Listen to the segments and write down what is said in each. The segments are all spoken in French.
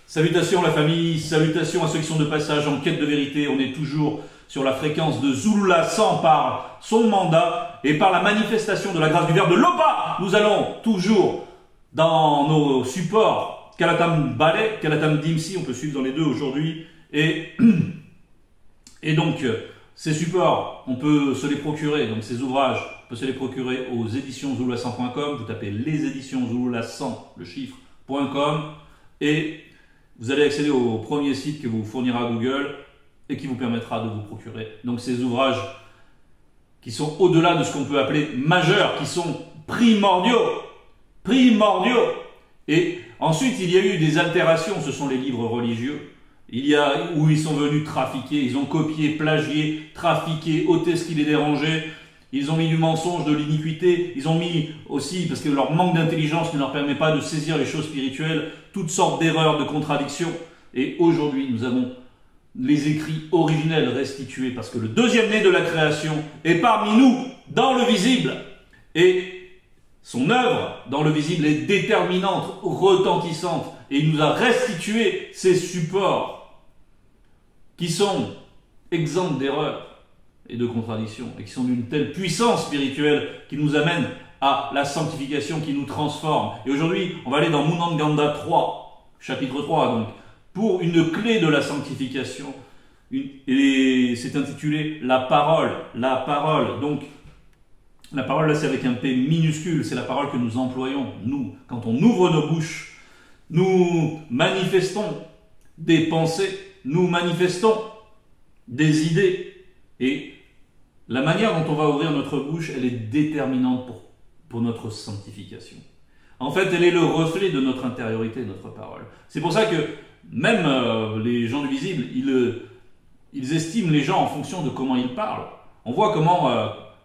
Salutations la famille, salutations à ceux qui sont de passage en quête de vérité. On est toujours sur la fréquence de Zulula 100 par son mandat et par la manifestation de la grâce du Verbe de Loba. Nous allons toujours dans nos supports Kalatam Ballet, Kalatam Dimsi, on peut suivre dans les deux aujourd'hui. Et donc, ces supports, on peut se les procurer, donc ces ouvrages, on peut se les procurer aux éditions zulula100.com. Vous tapez les éditions zulula100, le chiffre.com, et vous allez accéder au premier site que vous fournira Google et qui vous permettra de vous procurer donc ces ouvrages qui sont au-delà de ce qu'on peut appeler majeurs, qui sont primordiaux. Et ensuite, il y a eu des altérations, ce sont les livres religieux. Où ils sont venus trafiquer, ils ont copié, plagié, trafiqué, ôté ce qui les dérangeait. Ils ont mis du mensonge, de l'iniquité. Ils ont mis aussi, parce que leur manque d'intelligence ne leur permet pas de saisir les choses spirituelles, toutes sortes d'erreurs, de contradictions. Et aujourd'hui, nous avons les écrits originels restitués, parce que le deuxième né de la création est parmi nous, dans le visible. Et son œuvre, dans le visible, est déterminante, retentissante. Et il nous a restitué ces supports qui sont exempts d'erreurs et de contradictions, et qui sont d'une telle puissance spirituelle qui nous amène à la sanctification, qui nous transforme. Et aujourd'hui, on va aller dans Munanganda 3, chapitre 3, donc, pour une clé de la sanctification. Et c'est intitulé La parole. La parole. Donc, la parole, là, c'est avec un P minuscule, c'est la parole que nous employons, nous, quand on ouvre nos bouches. Nous manifestons des pensées, nous manifestons des idées. Et la manière dont on va ouvrir notre bouche, elle est déterminante pour notre sanctification. En fait, elle est le reflet de notre intériorité, de notre parole. C'est pour ça que même les gens du visible, ils estiment les gens en fonction de comment ils parlent. On voit comment,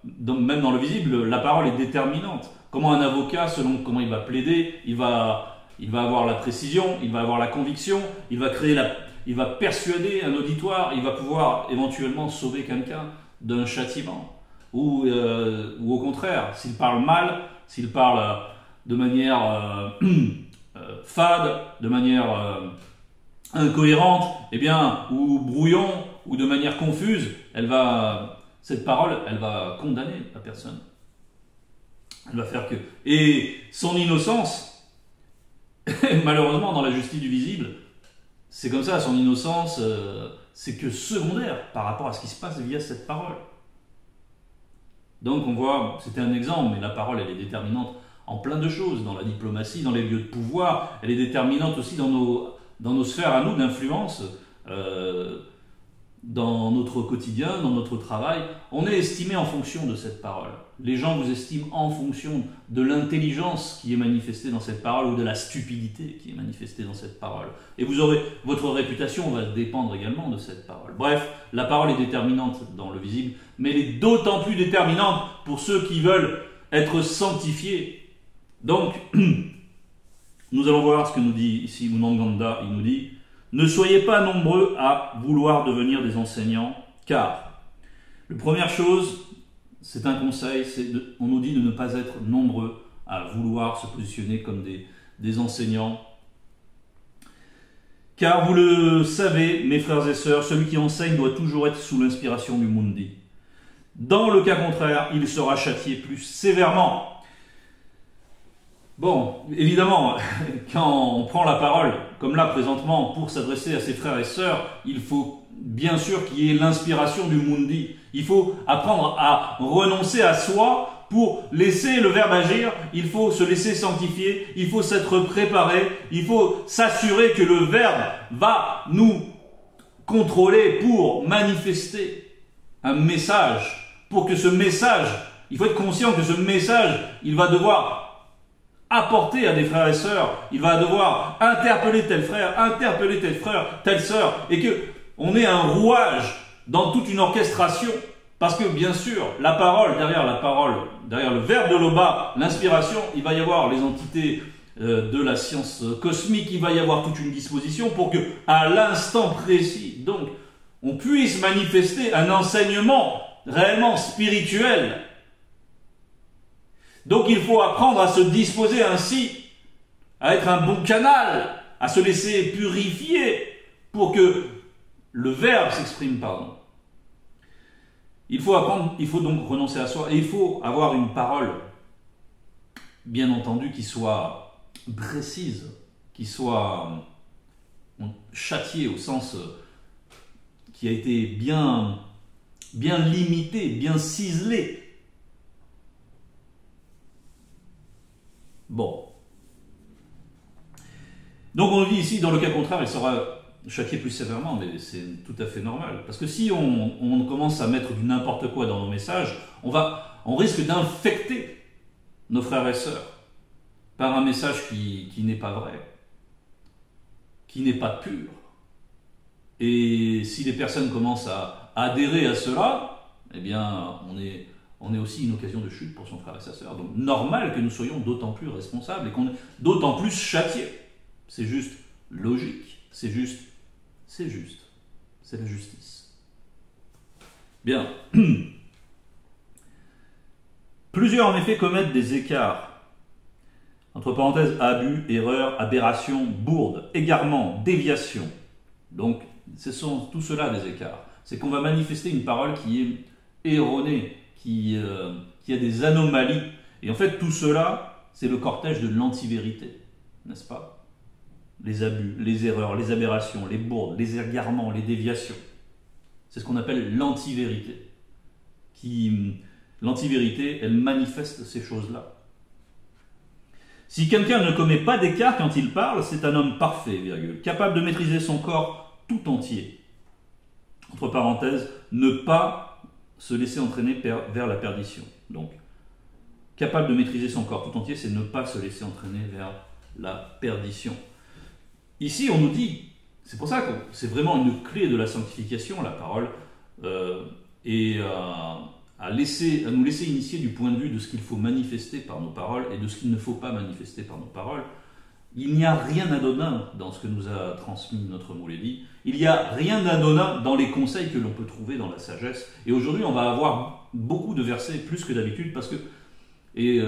même dans le visible, la parole est déterminante. Comment un avocat, selon comment il va plaider, il va avoir la précision, il va avoir la conviction, il va persuader un auditoire, il va pouvoir éventuellement sauver quelqu'un d'un châtiment. Ou au contraire, s'il parle mal, s'il parle de manière fade, de manière incohérente, eh bien, ou brouillon, ou de manière confuse, cette parole, elle va condamner la personne. Elle va faire que... Et son innocence, malheureusement, dans la justice du visible, c'est comme ça, son innocence, c'est que secondaire par rapport à ce qui se passe via cette parole. Donc on voit, c'était un exemple, mais la parole, elle est déterminante en plein de choses, dans la diplomatie, dans les lieux de pouvoir, elle est déterminante aussi dans nos sphères à nous d'influence, dans notre quotidien, dans notre travail. On est estimé en fonction de cette parole. Les gens vous estiment en fonction de l'intelligence qui est manifestée dans cette parole ou de la stupidité qui est manifestée dans cette parole. Et votre réputation va dépendre également de cette parole. Bref, la parole est déterminante dans le visible, mais elle est d'autant plus déterminante pour ceux qui veulent être sanctifiés. Donc, nous allons voir ce que nous dit ici Munanganda. Il nous dit « Ne soyez pas nombreux à vouloir devenir des enseignants, car la première chose, c'est un conseil, on nous dit de ne pas être nombreux à vouloir se positionner comme des enseignants. Car vous le savez, mes frères et sœurs, celui qui enseigne doit toujours être sous l'inspiration du Mundi. Dans le cas contraire, il sera châtié plus sévèrement. » Bon, évidemment, quand on prend la parole, comme là présentement, pour s'adresser à ses frères et sœurs, il faut bien sûr qu'il y ait l'inspiration du Mundi. Il faut apprendre à renoncer à soi pour laisser le Verbe agir. Il faut se laisser sanctifier, il faut s'être préparé, il faut s'assurer que le Verbe va nous contrôler pour manifester un message. Pour que ce message, il faut être conscient que ce message, il va devoir apporter à des frères et sœurs, il va devoir interpeller tel frère, interpeller tel frère, telle sœur, et que on ait un rouage dans toute une orchestration, parce que bien sûr, la parole, derrière le verbe de Loba, l'inspiration, il va y avoir les entités de la science cosmique, il va y avoir toute une disposition pour que, à l'instant précis, donc, on puisse manifester un enseignement réellement spirituel. Donc il faut apprendre à se disposer ainsi, à être un bon canal à se laisser purifier pour que le verbe s'exprime, pardon. Il faut apprendre, il faut donc renoncer à soi et il faut avoir une parole, bien entendu, qui soit précise, qui soit châtiée au sens qui a été bien limité, bien ciselé. Bon. Donc on dit ici, dans le cas contraire, il sera châtié plus sévèrement, mais c'est tout à fait normal. Parce que si on commence à mettre du n'importe quoi dans nos messages, on risque d'infecter nos frères et sœurs par un message qui n'est pas vrai, qui n'est pas pur. Et si les personnes commencent à adhérer à cela, eh bien, on est aussi une occasion de chute pour son frère et sa sœur. Donc, normal que nous soyons d'autant plus responsables et qu'on est d'autant plus châtiés. C'est juste logique. C'est juste. C'est la justice. Bien. Plusieurs, en effet, commettent des écarts. Entre parenthèses, abus, erreur, aberration, bourde, égarement, déviation. Donc, ce sont tout cela des écarts. C'est qu'on va manifester une parole qui est erronée, qui a des anomalies. Et en fait, tout cela, c'est le cortège de l'antivérité, n'est-ce pas? Les abus, les erreurs, les aberrations, les bourdes, les égarements, les déviations. C'est ce qu'on appelle l'antivérité. L'antivérité, elle manifeste ces choses-là. Si quelqu'un ne commet pas d'écart quand il parle, c'est un homme parfait, virgule, capable de maîtriser son corps tout entier. Entre parenthèses, ne pas se laisser entraîner vers la perdition. Donc, capable de maîtriser son corps tout entier, c'est ne pas se laisser entraîner vers la perdition. Ici, on nous dit, c'est pour ça que c'est vraiment une clé de la sanctification, la parole, et à nous laisser initier du point de vue de ce qu'il faut manifester par nos paroles et de ce qu'il ne faut pas manifester par nos paroles. Il n'y a rien d'anodin dans ce que nous a transmis notre Moulévi. Il n'y a rien d'anodin dans les conseils que l'on peut trouver dans la sagesse. Et aujourd'hui, on va avoir beaucoup de versets, plus que d'habitude, parce que et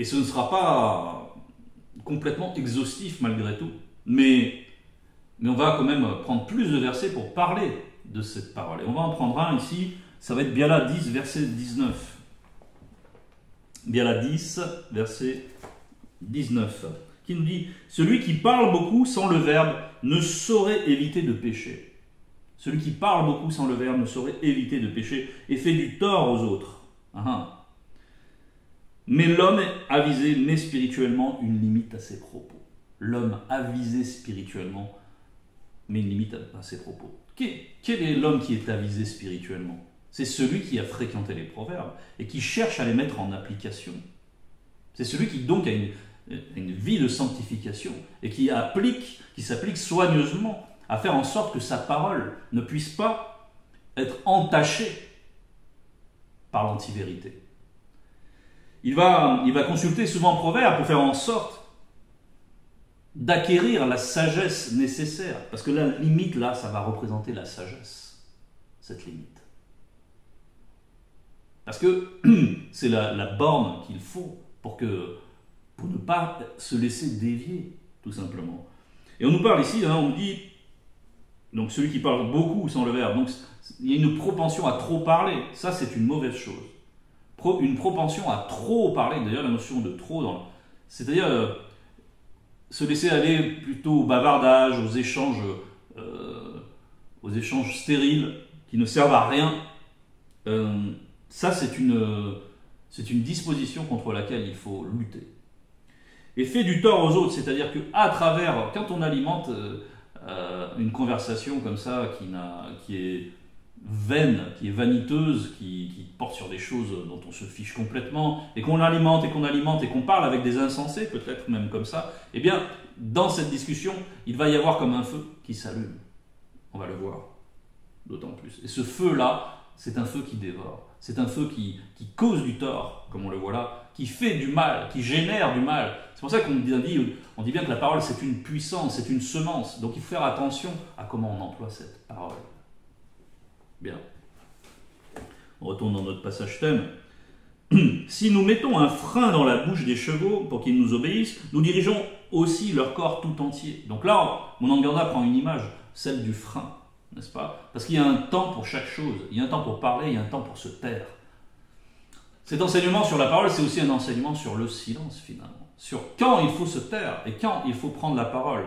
ce ne sera pas complètement exhaustif malgré tout. Mais on va quand même prendre plus de versets pour parler de cette parole. Et on va en prendre un ici, ça va être Biala 10, verset 19. Biala 10, verset 19, qui nous dit « Celui qui parle beaucoup sans le verbe ne saurait éviter de pécher. Celui qui parle beaucoup sans le verbe ne saurait éviter de pécher et fait du tort aux autres. Mais l'homme avisé met spirituellement une limite à ses propos. » L'homme avisé spirituellement met une limite à ses propos. Quel est l'homme qui est avisé spirituellement? C'est celui qui a fréquenté les proverbes et qui cherche à les mettre en application. C'est celui qui donc a une vie de sanctification et qui s'applique soigneusement à faire en sorte que sa parole ne puisse pas être entachée par l'antivérité. Il va consulter souvent Proverbes pour faire en sorte d'acquérir la sagesse nécessaire. Parce que la limite, là, ça va représenter la sagesse, cette limite. Parce que c'est la borne qu'il faut pour ne pas se laisser dévier, tout simplement. Et on nous parle ici, on nous dit, donc celui qui parle beaucoup sans le verbe, donc il y a une propension à trop parler, ça c'est une mauvaise chose. Une propension à trop parler, d'ailleurs la notion de trop, c'est-à-dire se laisser aller plutôt au bavardage, aux échanges stériles qui ne servent à rien. Ça, c'est une disposition contre laquelle il faut lutter. Et fait du tort aux autres, c'est-à-dire qu'à travers, quand on alimente une conversation comme ça qui est vaine, qui est vaniteuse, qui porte sur des choses dont on se fiche complètement, et qu'on alimente et qu'on parle avec des insensés, peut-être même comme ça, eh bien, dans cette discussion, il va y avoir comme un feu qui s'allume. On va le voir, d'autant plus. Et ce feu-là, c'est un feu qui dévore. C'est un feu qui cause du tort, comme on le voit là, qui fait du mal, qui génère du mal. C'est pour ça qu'on dit bien que la parole, c'est une puissance, c'est une semence. Donc il faut faire attention à comment on emploie cette parole. Bien. On retourne dans notre passage thème. si nous mettons un frein dans la bouche des chevaux pour qu'ils nous obéissent, nous dirigeons aussi leur corps tout entier. Donc là, mon Nganda prend une image, celle du frein, n'est-ce pas? Parce qu'il y a un temps pour chaque chose. Il y a un temps pour parler, il y a un temps pour se taire. Cet enseignement sur la parole, c'est aussi un enseignement sur le silence, finalement. Sur quand il faut se taire et quand il faut prendre la parole.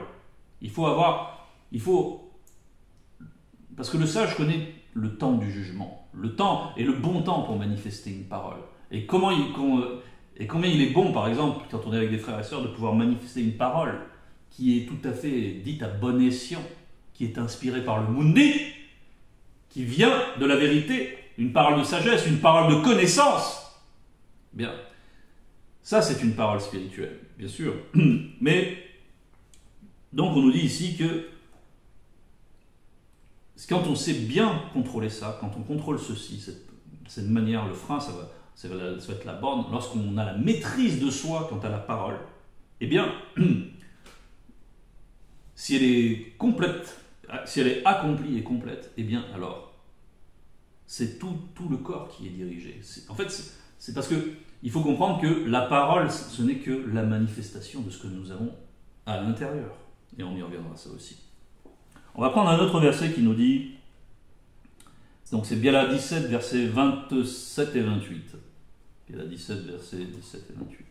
Parce que le sage connaît le temps du jugement. Le temps est le bon temps pour manifester une parole. Et combien il est bon, par exemple, quand on est avec des frères et sœurs, de pouvoir manifester une parole qui est tout à fait dite à bon escient, qui est inspirée par le Mundi, qui vient de la vérité, une parole de sagesse, une parole de connaissance. Bien, ça c'est une parole spirituelle, bien sûr. Mais, donc on nous dit ici que quand on sait bien contrôler ça, quand on contrôle ceci, cette manière, le frein, ça va être la borne, lorsqu'on a la maîtrise de soi quant à la parole, eh bien, si elle est complète, si elle est accomplie et complète, eh bien alors, c'est tout le corps qui est dirigé. En fait, c'est parce que il faut comprendre que la parole, ce n'est que la manifestation de ce que nous avons à l'intérieur. Et on y reviendra à ça aussi. On va prendre un autre verset qui nous dit, donc c'est Biala 17, versets 27 et 28. Biala 17, versets 17 et 28.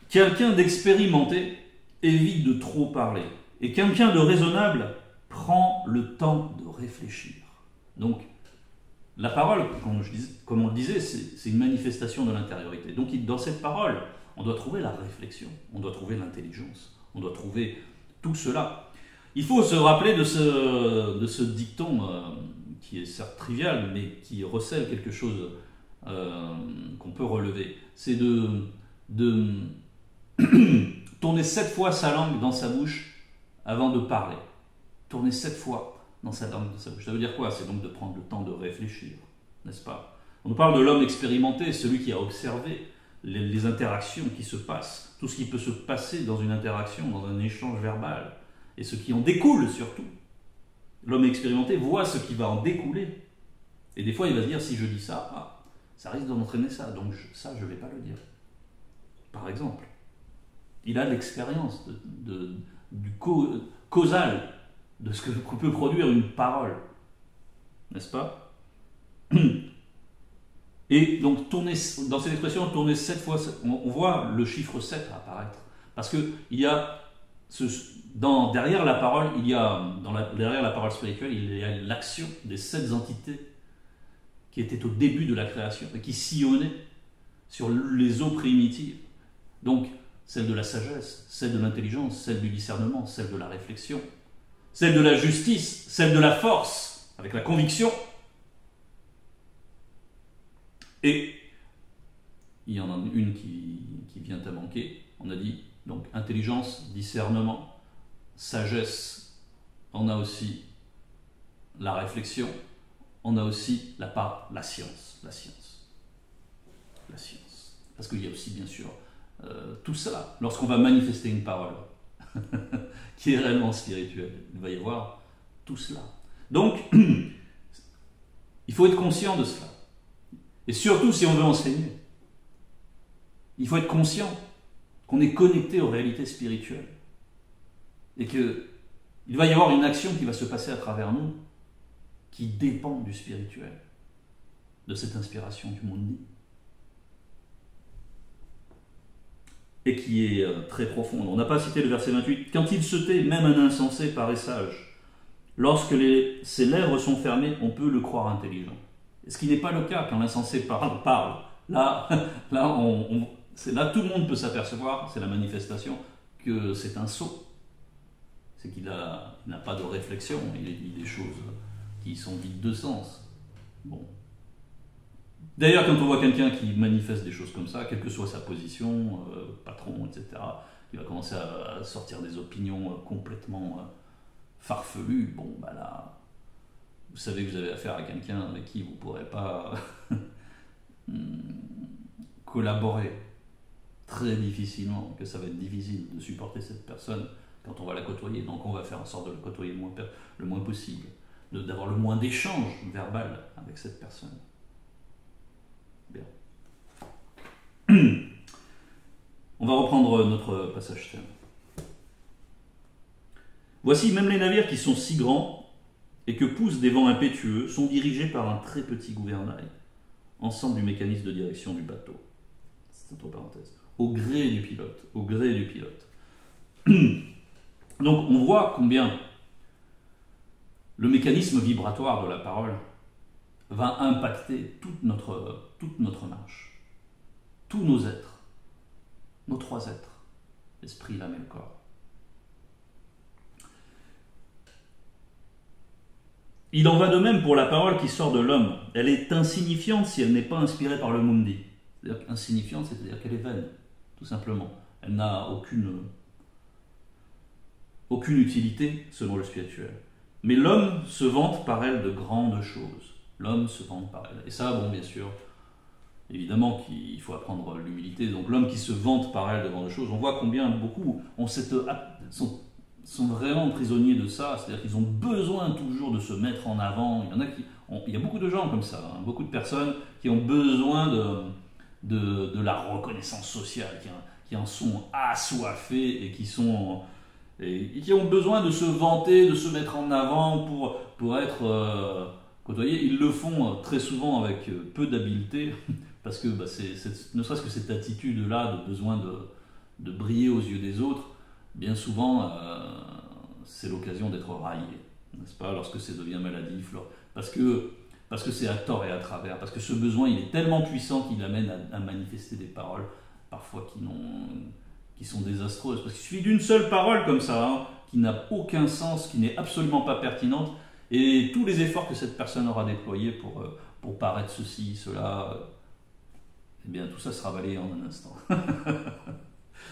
Quelqu'un d'expérimenté évite de trop parler, et quelqu'un de raisonnable prend le temps de réfléchir. Donc, la parole, comme on le disait, c'est une manifestation de l'intériorité. Donc, dans cette parole, on doit trouver la réflexion, on doit trouver l'intelligence, on doit trouver tout cela. Il faut se rappeler de ce dicton qui est certes trivial, mais qui recèle quelque chose qu'on peut relever. C'est de tourner 7 fois sa langue dans sa bouche avant de parler. Tourner 7 fois dans sa langue, dans sa bouche. Ça veut dire quoi? C'est donc de prendre le temps de réfléchir, n'est-ce pas? On nous parle de l'homme expérimenté, celui qui a observé les interactions qui se passent, tout ce qui peut se passer dans une interaction, dans un échange verbal, et ce qui en découle surtout. L'homme expérimenté voit ce qui va en découler. Et des fois, il va se dire, si je dis ça, ça risque d'entraîner ça, donc ça, je ne vais pas le dire. Par exemple, il a l'expérience du causal de ce que peut produire une parole, n'est-ce pas? Et donc, dans cette expression, tourner 7 fois, on voit le chiffre 7 apparaître. Parce que il y a derrière la parole, derrière la parole spirituelle, il y a l'action des 7 entités qui étaient au début de la création et qui sillonnaient sur les eaux primitives. Donc, celle de la sagesse, celle de l'intelligence, celle du discernement, celle de la réflexion, celle de la justice, celle de la force, avec la conviction. Et il y en a une qui vient à manquer. On a dit, donc, intelligence, discernement, sagesse. On a aussi la réflexion. On a aussi la science. La science. Parce qu'il y a aussi, bien sûr, tout ça. Lorsqu'on va manifester une parole qui est réellement spirituelle, il va y avoir tout cela. Donc, il faut être conscient de cela. Et surtout si on veut enseigner, il faut être conscient qu'on est connecté aux réalités spirituelles et qu'il va y avoir une action qui va se passer à travers nous qui dépend du spirituel, de cette inspiration du monde et qui est très profonde. On n'a pas cité le verset 28. Quand il se tait, même un insensé paraît sage. Lorsque ses lèvres sont fermées, on peut le croire intelligent. Ce qui n'est pas le cas quand l'insensé parle. Là, tout le monde peut s'apercevoir, c'est la manifestation, que c'est un sot. C'est qu'il n'a pas de réflexion, il dit des choses qui sont vides de sens. Bon. D'ailleurs, quand on voit quelqu'un qui manifeste des choses comme ça, quelle que soit sa position, patron, etc., il va commencer à sortir des opinions complètement farfelues. Bon, bah là, vous savez que vous avez affaire à quelqu'un avec qui vous ne pourrez pas collaborer très difficilement, que ça va être difficile de supporter cette personne quand on va la côtoyer. Donc on va faire en sorte de la côtoyer le moins possible. d'avoir le moins d'échanges verbal avec cette personne. Bien. On va reprendre notre passage thème. Voici, même les navires qui sont si grands et que poussent des vents impétueux sont dirigés par un très petit gouvernail, ensemble du mécanisme de direction du bateau. C'est entre parenthèses. Au gré du pilote. Au gré du pilote. Donc on voit combien le mécanisme vibratoire de la parole va impacter toute notre marche. Tous nos êtres. Nos trois êtres. L'esprit, l'âme et le corps. Il en va de même pour la parole qui sort de l'homme. Elle est insignifiante si elle n'est pas inspirée par le mundi. C'est-à-dire insignifiante, c'est-à-dire qu'elle est vaine, tout simplement. Elle n'a aucune utilité selon le spirituel. Mais l'homme se vante par elle de grandes choses. L'homme se vante par elle. Et ça, bon, bien sûr, évidemment qu'il faut apprendre l'humilité. Donc l'homme qui se vante par elle de grandes choses, on voit combien beaucoup sont vraiment prisonniers de ça, c'est-à-dire qu'ils ont besoin toujours de se mettre en avant. Il y a beaucoup de gens comme ça, hein, beaucoup de personnes qui ont besoin de la reconnaissance sociale, qui en sont assoiffés et qui ont besoin de se vanter, de se mettre en avant pour être côtoyés. Ils le font très souvent avec peu d'habileté, parce que ne serait-ce que cette attitude-là de besoin de briller aux yeux des autres, bien souvent, c'est l'occasion d'être raillé, n'est-ce pas, lorsque ça devient maladif, parce que c'est à tort et à travers, parce que ce besoin, il est tellement puissant qu'il amène à manifester des paroles, parfois qui sont désastreuses, parce qu'il suffit d'une seule parole comme ça, hein, qui n'a aucun sens, qui n'est absolument pas pertinente, et tous les efforts que cette personne aura déployés pour paraître ceci, cela, eh bien, tout ça sera balayé en un instant.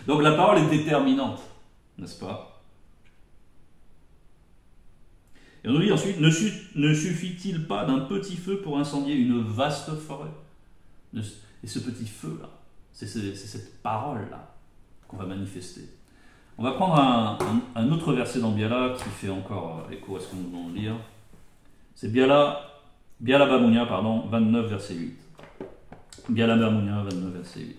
Donc la parole est déterminante, n'est-ce pas? Et on nous dit ensuite, ne suffit-il pas d'un petit feu pour incendier une vaste forêt? Et ce petit feu-là, c'est cette parole-là qu'on va manifester. On va prendre un autre verset dans Biala qui fait encore écho à ce que nous venons de lire. C'est Biala Bamunia, 29, verset 8. Biala Bamunia, 29, verset 8.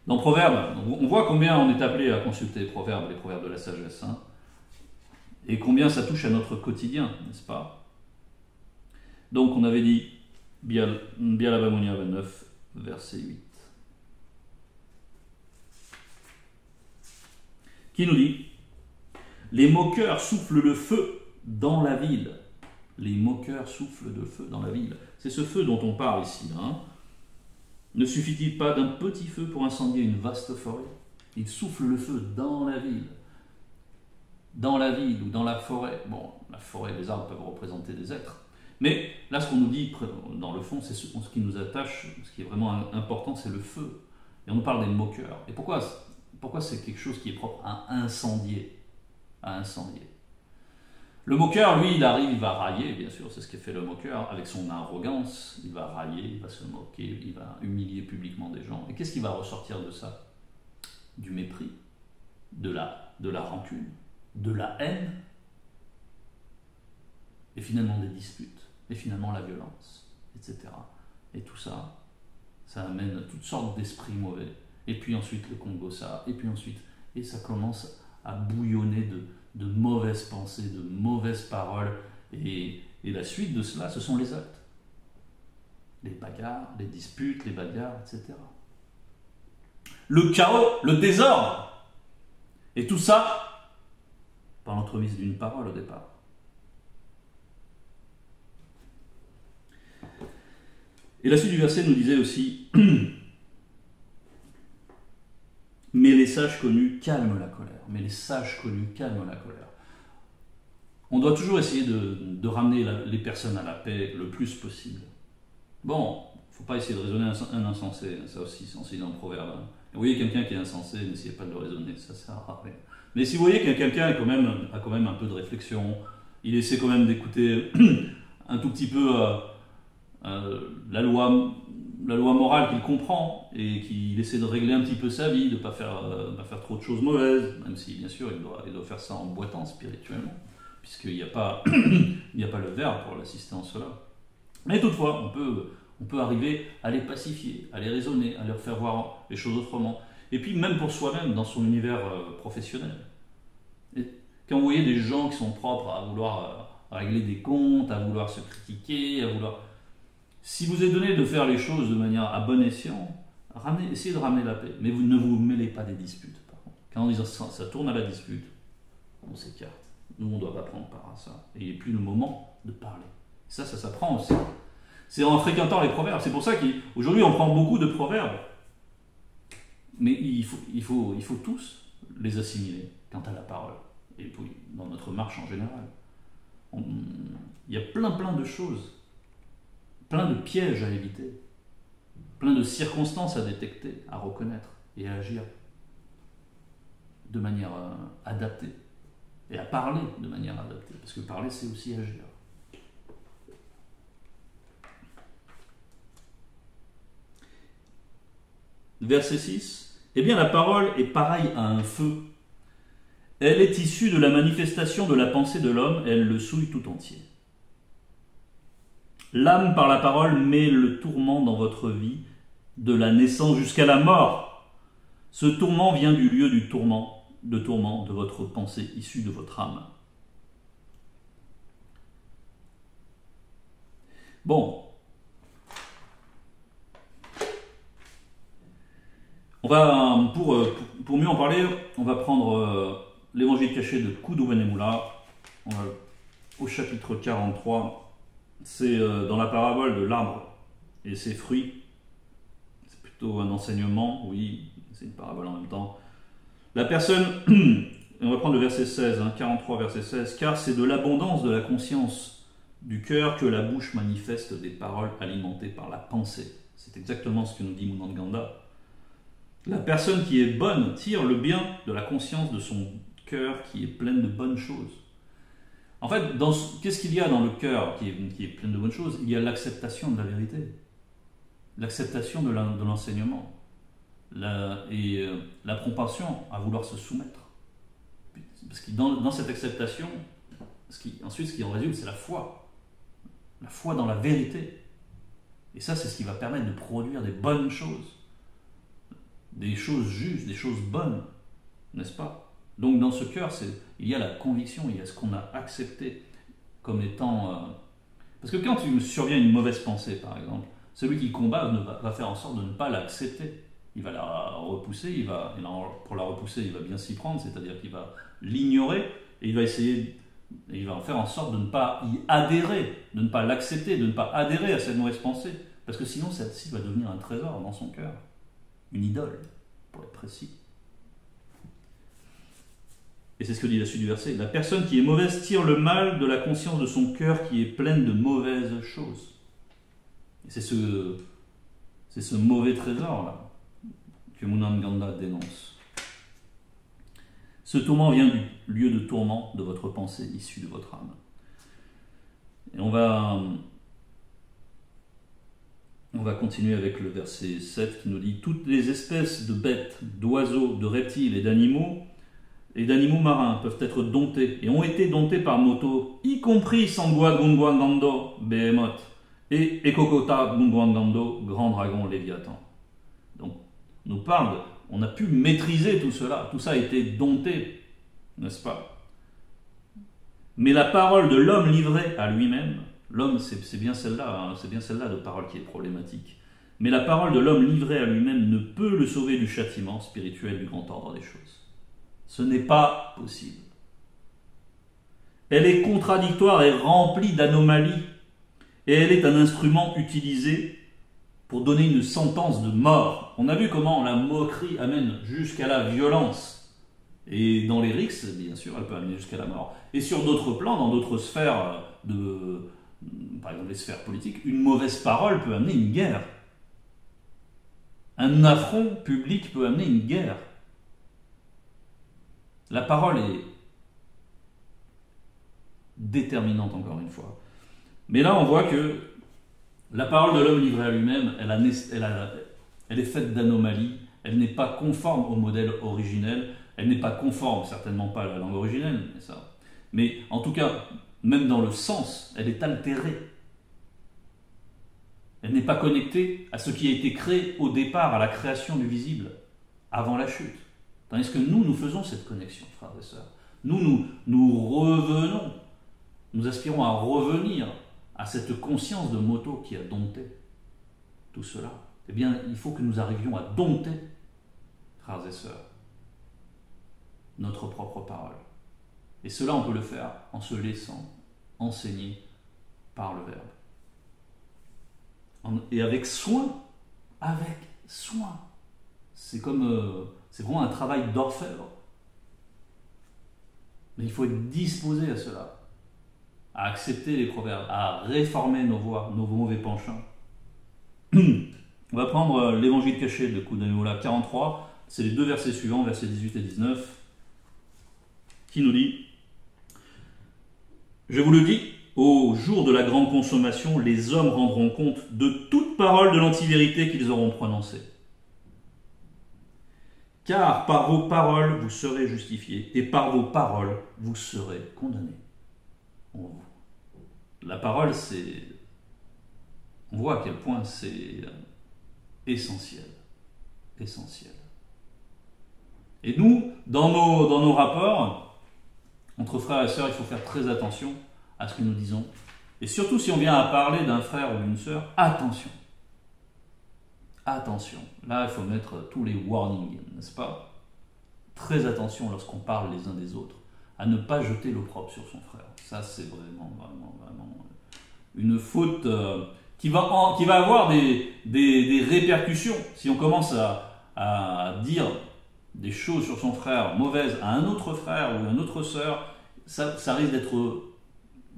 Dans Proverbes, on voit combien on est appelé à consulter les proverbes de la sagesse, hein, et combien ça touche à notre quotidien, n'est-ce pas? Donc on avait dit Biala Bamunia 29, verset 8. Qui nous dit: les moqueurs soufflent le feu dans la ville. Les moqueurs soufflent de feu dans la ville. C'est ce feu dont on parle ici, hein. Ne suffit-il pas d'un petit feu pour incendier une vaste forêt? Il souffle le feu dans la ville. Dans la ville ou dans la forêt. Bon, la forêt, les arbres peuvent représenter des êtres. Mais là, ce qu'on nous dit, dans le fond, c'est ce qui nous attache, ce qui est vraiment important, c'est le feu. Et on nous parle des moqueurs. Et pourquoi c'est quelque chose qui est propre à incendier? Le moqueur, lui, il arrive, il va railler, bien sûr, c'est ce qu'a fait le moqueur, avec son arrogance, il va railler, il va se moquer, il va humilier publiquement des gens. Et qu'est-ce qui va ressortir de ça? Du mépris, de la rancune, de la haine, et finalement des disputes, et finalement la violence, etc. Et tout ça, ça amène toutes sortes d'esprits mauvais. Et puis ensuite le Congo, ça, et ça commence à bouillonner de mauvaises pensées, de mauvaises paroles, et la suite de cela, ce sont les actes. Les bagarres, les disputes, les bagarres, etc. Le chaos, le désordre, et tout ça par l'entremise d'une parole au départ. Et la suite du verset nous disait aussi mais les sages connus calment la colère. Mais les sages connus calment la colère. On doit toujours essayer de ramener les personnes à la paix le plus possible. Bon, il ne faut pas essayer de raisonner un insensé, ça aussi, c'est enseigné dans le proverbe. Vous voyez quelqu'un qui est insensé, n'essayez pas de le raisonner, ça sert à rien. Mais si vous voyez que quelqu'un a quand même un peu de réflexion, il essaie quand même d'écouter un tout petit peu la loi morale qu'il comprend et qu'il essaie de régler un petit peu sa vie, de ne pas faire trop de choses mauvaises, même si bien sûr il doit faire ça en boitant spirituellement. puisqu'il n'y a pas, il n'y a pas le verbe pour l'assister en cela. Mais toutefois, on peut arriver à les pacifier, à les raisonner, à leur faire voir les choses autrement. Et puis même pour soi-même, dans son univers professionnel. Et quand vous voyez des gens qui sont propres à vouloir régler des comptes, à vouloir se critiquer, à vouloir... Si vous est donné de faire les choses de manière à bon escient, essayez de ramener la paix. Mais vous ne vous mêlez pas des disputes, par contre. Quand ça tourne à la dispute, on s'écarte. Nous, on ne doit pas prendre part à ça. Et il n'est plus le moment de parler. Ça s'apprend aussi. C'est en fréquentant les proverbes. C'est pour ça qu'aujourd'hui, on prend beaucoup de proverbes. Mais il faut tous les assimiler quant à la parole. Et puis, dans notre marche en général. Il y a plein de choses. Plein de pièges à éviter. Plein de circonstances à détecter, à reconnaître et à agir de manière adaptée. Et à parler de manière adaptée. Parce que parler, c'est aussi agir. Verset 6. Eh bien, la parole est pareille à un feu. Elle est issue de la manifestation de la pensée de l'homme, elle le souille tout entier. L'âme par la parole met le tourment dans votre vie, de la naissance jusqu'à la mort. Ce tourment vient du lieu du tourment de votre pensée issue de votre âme. Bon. On va, pour mieux en parler, on va prendre l'évangile caché de Kudouvenemula, au chapitre 43. C'est dans la parabole de l'arbre et ses fruits. C'est plutôt un enseignement, oui, c'est une parabole en même temps. La personne, on va prendre le verset 16, 43 verset 16, car c'est de l'abondance de la conscience du cœur que la bouche manifeste des paroles alimentées par la pensée. C'est exactement ce que nous dit Munandganda. La personne qui est bonne tire le bien de la conscience de son cœur qui est pleine de bonnes choses. En fait, qu'est-ce qu'il y a dans le cœur qui est plein de bonnes choses? Il y a l'acceptation de la vérité, l'acceptation de l'enseignement, et la propension à vouloir se soumettre. Parce que dans cette acceptation, ensuite ce qui en résulte, c'est la foi dans la vérité. Et ça, c'est ce qui va permettre de produire des bonnes choses, des choses justes, des choses bonnes, n'est-ce pas? Donc dans ce cœur, il y a la conviction, il y a ce qu'on a accepté comme étant... Parce que quand il survient une mauvaise pensée, par exemple, celui qui combat va faire en sorte de ne pas l'accepter. Il va la repousser, pour la repousser, il va bien s'y prendre, c'est-à-dire qu'il va l'ignorer, et il va en faire en sorte de ne pas y adhérer, de ne pas l'accepter, de ne pas adhérer à cette mauvaise pensée. Parce que sinon, celle-ci va devenir un trésor dans son cœur, une idole, pour être précis. Et c'est ce que dit la suite du verset. La personne qui est mauvaise tire le mal de la conscience de son cœur qui est pleine de mauvaises choses. Et c'est ce mauvais trésor-là que Munandganda dénonce. Ce tourment vient du lieu de tourment de votre pensée issue de votre âme. Et on va continuer avec le verset 7 qui nous dit « Toutes les espèces de bêtes, d'oiseaux, de reptiles et d'animaux marins peuvent être domptés et ont été domptés par Moto, y compris Sangwa Gungwangando, Behemoth, et Ekokota Gungwangando, grand dragon Léviathan. » Donc, on a pu maîtriser tout cela, tout ça a été dompté, n'est-ce pas? Mais la parole de l'homme livré à lui-même, l'homme c'est bien celle-là, c'est bien celle-là de parole qui est problématique. Mais la parole de l'homme livré à lui-même ne peut le sauver du châtiment spirituel du grand ordre des choses. Ce n'est pas possible. Elle est contradictoire et remplie d'anomalies, et elle est un instrument utilisé pour donner une sentence de mort. On a vu comment la moquerie amène jusqu'à la violence. Et dans les rixes, bien sûr, elle peut amener jusqu'à la mort. Et sur d'autres plans, dans d'autres sphères, par exemple les sphères politiques, une mauvaise parole peut amener une guerre. Un affront public peut amener une guerre. La parole est déterminante, encore une fois. Mais là, on voit que la parole de l'homme livré à lui-même, elle est faite d'anomalies, elle n'est pas conforme au modèle originel, elle n'est pas conforme, certainement pas à la langue originelle, mais ça. Mais en tout cas, même dans le sens, elle est altérée. Elle n'est pas connectée à ce qui a été créé au départ, à la création du visible, avant la chute. Tandis que nous faisons cette connexion, frères et sœurs. Nous revenons, nous aspirons à revenir à cette conscience de moto qui a dompté tout cela. Eh bien, il faut que nous arrivions à dompter, frères et sœurs, notre propre parole. Et cela, on peut le faire en se laissant enseigner par le Verbe. Et avec soin, c'est vraiment un travail d'orfèvre. Mais il faut être disposé à cela, à accepter les proverbes, à réformer nos voies, nos mauvais penchants. On va prendre l'évangile caché de Kunayola 43, c'est les deux versets suivants, versets 18 et 19, qui nous dit « Je vous le dis, au jour de la grande consommation, les hommes rendront compte de toute parole de l'antivérité qu'ils auront prononcée. Car par vos paroles, vous serez justifiés, et par vos paroles, vous serez condamnés. » La parole, on voit à quel point c'est essentiel. Essentiel. Et nous, dans nos rapports, entre frères et sœurs, il faut faire très attention à ce que nous disons. Et surtout si on vient à parler d'un frère ou d'une sœur, attention. Attention. Là, il faut mettre tous les warnings, n'est-ce pas? Très attention lorsqu'on parle les uns des autres, à ne pas jeter l'opprobre sur son frère. Ça, c'est vraiment une faute qui va avoir des répercussions. Si on commence à dire des choses sur son frère mauvaises à un autre frère ou à une autre sœur, ça risque d'être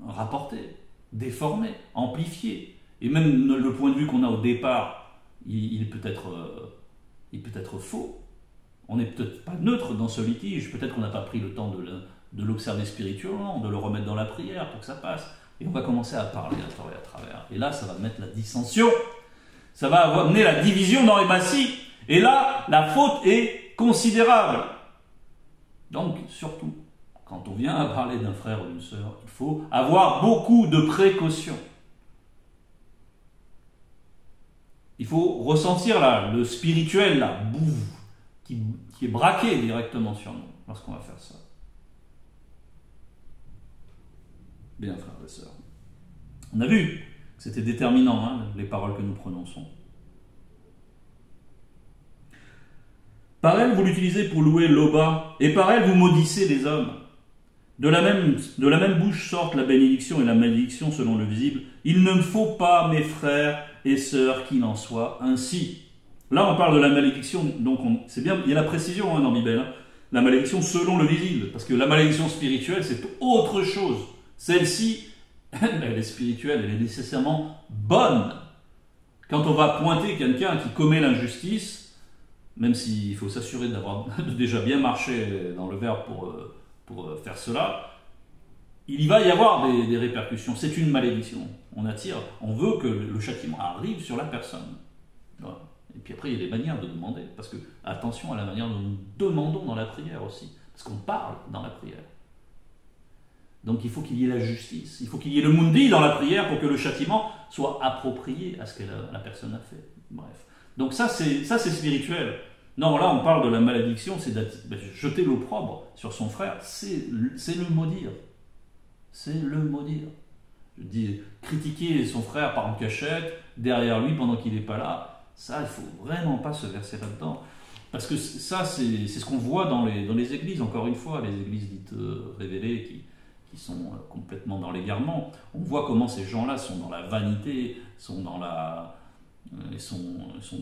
rapporté, déformé, amplifié. Et même le point de vue qu'on a au départ, il peut être faux. On n'est peut-être pas neutre dans ce litige, peut-être qu'on n'a pas pris le temps de l'observer spirituellement, de le remettre dans la prière pour que ça passe. Et on va commencer à parler à travers. Et là, ça va mettre la dissension. Ça va amener la division dans les massifs. Et là, la faute est considérable. Donc, surtout, quand on vient à parler d'un frère ou d'une sœur, il faut avoir beaucoup de précautions. Il faut ressentir le spirituel, la boue, qui est braqué directement sur nous lorsqu'on va faire ça. Bien, frères et sœurs. On a vu que c'était déterminant, les paroles que nous prononçons. Par elles, vous l'utilisez pour louer l'Oba, et par elles, vous maudissez les hommes. De la même bouche sortent la bénédiction et la malédiction selon le visible. Il ne me faut pas, mes frères et sœurs, qu'il en soit ainsi. Là, on parle de la malédiction, donc c'est bien, il y a la précision dans la Bible. La malédiction selon le visible, parce que la malédiction spirituelle, c'est autre chose. Celle-ci, elle est spirituelle, elle est nécessairement bonne. Quand on va pointer quelqu'un qui commet l'injustice, même s'il faut s'assurer d'avoir déjà bien marché dans le verbe pour faire cela, il va y avoir des répercussions. C'est une malédiction. On veut que le châtiment arrive sur la personne. Voilà. Et puis après, il y a des manières de demander. Parce que, attention à la manière dont nous demandons dans la prière aussi. Parce qu'on parle dans la prière. Donc il faut qu'il y ait la justice. Il faut qu'il y ait le mundi dans la prière pour que le châtiment soit approprié à ce que la personne a fait. Bref. Donc ça c'est spirituel. Non, là on parle de la malédiction, c'est jeter l'opprobre sur son frère. C'est le maudire. C'est le maudire. Je dis, critiquer son frère par en cachette, derrière lui pendant qu'il n'est pas là, ça, il ne faut vraiment pas se verser là-dedans. Parce que ça, c'est ce qu'on voit dans les églises, encore une fois, les églises dites révélées qui sont complètement dans l'égarement. On voit comment ces gens-là sont dans la vanité, sont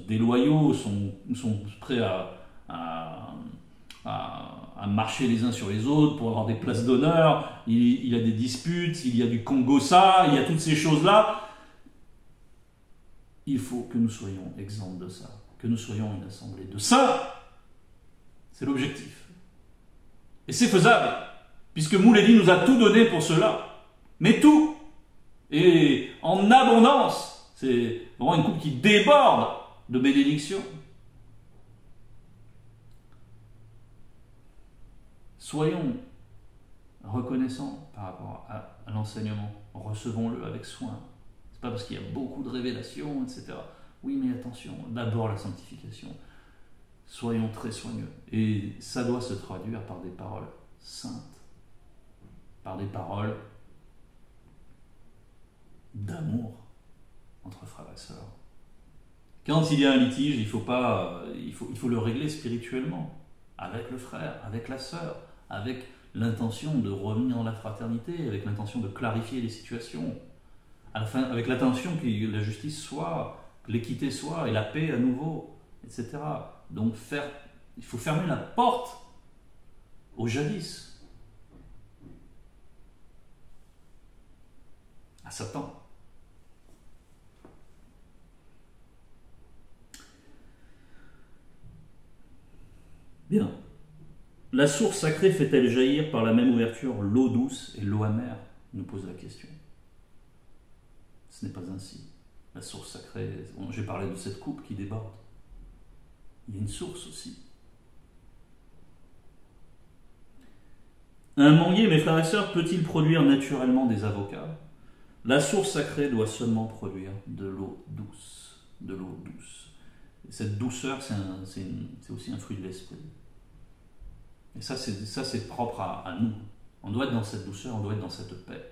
déloyaux, sont prêts à marcher les uns sur les autres pour avoir des places d'honneur. Il y a des disputes, il y a du Congo-ça, il y a toutes ces choses-là. Il faut que nous soyons exempts de ça, que nous soyons une assemblée de saints. C'est l'objectif. Et c'est faisable, puisque Mouledi nous a tout donné pour cela. Mais tout. Et en abondance. C'est vraiment une coupe qui déborde de bénédictions. Soyons reconnaissants par rapport à l'enseignement. Recevons-le avec soin. C'est pas parce qu'il y a beaucoup de révélations, etc. Oui, mais attention, d'abord la sanctification. Soyons très soigneux. Et ça doit se traduire par des paroles saintes, par des paroles d'amour entre frères et sœurs. Quand il y a un litige, il faut le régler spirituellement, avec le frère, avec la sœur, avec l'intention de revenir dans la fraternité, avec l'intention de clarifier les situations, avec l'intention que la justice soit, que l'équité soit, et la paix à nouveau, etc. Donc il faut fermer la porte au jadis, à Satan. Bien. La source sacrée fait-elle jaillir par la même ouverture l'eau douce et l'eau amère, nous pose la question. Ce n'est pas ainsi. La source sacrée, j'ai parlé de cette coupe qui déborde. Il y a une source aussi. Un manguier, mes frères et sœurs, peut-il produire naturellement des avocats? La source sacrée doit seulement produire de l'eau douce. De l'eau douce. Et cette douceur, c'est aussi un fruit de l'esprit. Et ça, c'est propre à nous. On doit être dans cette douceur, on doit être dans cette paix.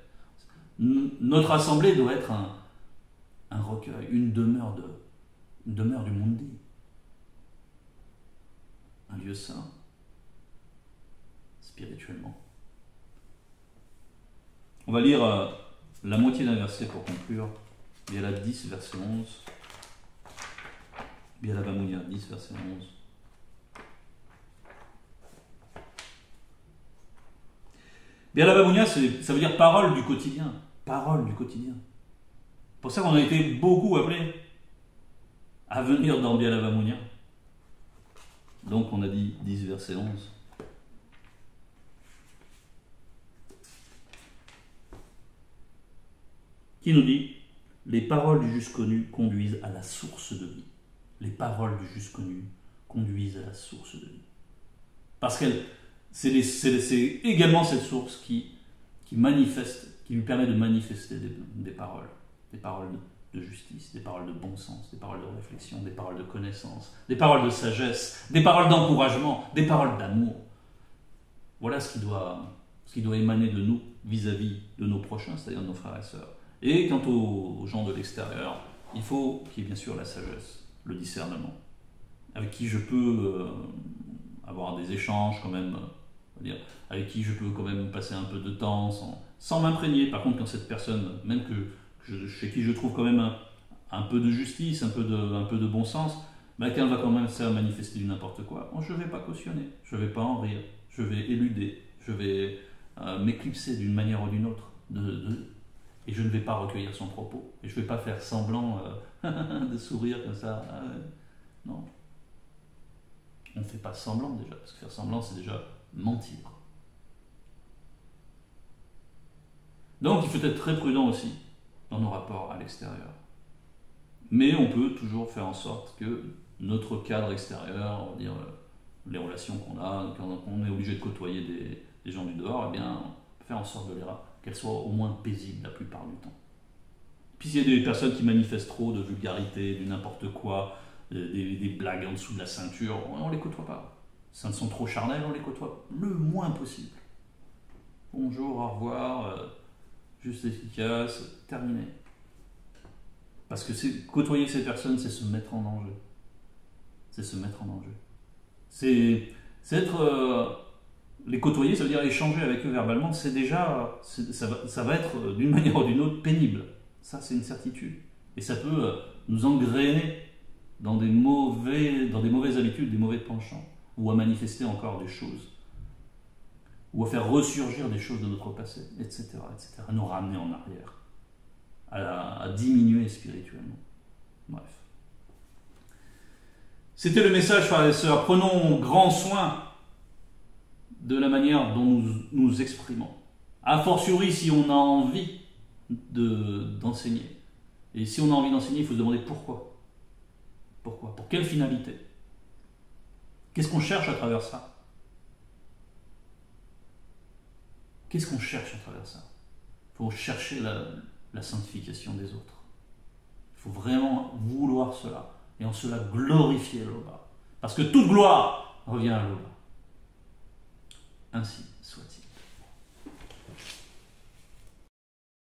Notre assemblée doit être un recueil, une demeure du mundi. Un lieu saint, spirituellement. On va lire la moitié d'un verset pour conclure. Biala 10, verset 11. Biala Bamounia 10, verset 11. Biala Bamounia, ça veut dire parole du quotidien. Parole du quotidien. C'est pour ça qu'on a été beaucoup appelés à venir dans Biala Bamounia. Donc on a dit 10, verset 11. Qui nous dit « Les paroles du juste connu conduisent à la source de vie. » Les paroles du juste connu conduisent à la source de vie. Parce que c'est également cette source qui manifeste, qui lui permet de manifester des paroles de justice, des paroles de bon sens, des paroles de réflexion, des paroles de connaissance, des paroles de sagesse, des paroles d'encouragement, des paroles d'amour. Voilà ce qui doit émaner de nous vis-à-vis de nos prochains, c'est-à-dire de nos frères et sœurs. Et quant aux gens de l'extérieur, il faut qu'il y ait bien sûr la sagesse, le discernement, avec qui je peux avoir des échanges quand même, avec qui je peux quand même passer un peu de temps sans m'imprégner. Par contre, quand cette personne, même chez qui je trouve quand même un peu de justice, un peu de bon sens, quand elle va quand même se manifester du n'importe quoi, je ne vais pas cautionner, je ne vais pas en rire, je vais éluder, je vais m'éclipser d'une manière ou d'une autre, et je ne vais pas recueillir son propos, et je ne vais pas faire semblant de sourire comme ça. Non. On ne fait pas semblant déjà, parce que faire semblant, c'est déjà mentir. Donc il faut être très prudent aussi dans nos rapports à l'extérieur. Mais on peut toujours faire en sorte que notre cadre extérieur, on va dire les relations qu'on a, quand on est obligé de côtoyer des gens du dehors, eh bien, on peut faire en sorte qu'elles soient au moins paisibles la plupart du temps. Puis s'il y a des personnes qui manifestent trop de vulgarité, du n'importe quoi, des blagues en dessous de la ceinture, on ne les côtoie pas. Si elles sont trop charnelles, on les côtoie le moins possible. Bonjour, au revoir, juste efficace, terminé. Parce que côtoyer ces personnes, c'est se mettre en danger. C'est se mettre en danger. C'est être... les côtoyer, ça veut dire échanger avec eux verbalement, ça va être d'une manière ou d'une autre pénible. Ça, c'est une certitude. Et ça peut nous engrainer dans des mauvaises habitudes, des mauvais penchants, ou à manifester encore des choses, ou à faire ressurgir des choses de notre passé, etc., à nous ramener en arrière, à diminuer spirituellement. Bref. C'était le message, frères et sœurs. Prenons grand soin de la manière dont nous nous exprimons. A fortiori, si on a envie d'enseigner. Et si on a envie d'enseigner, il faut se demander pourquoi. Pourquoi? Pour quelle finalité? Qu'est-ce qu'on cherche à travers ça? Qu'est-ce qu'on cherche à travers ça? Il faut chercher la sanctification des autres. Il faut vraiment vouloir cela, et en cela glorifier Loba. Parce que toute gloire revient à Loba. Ainsi soit-il.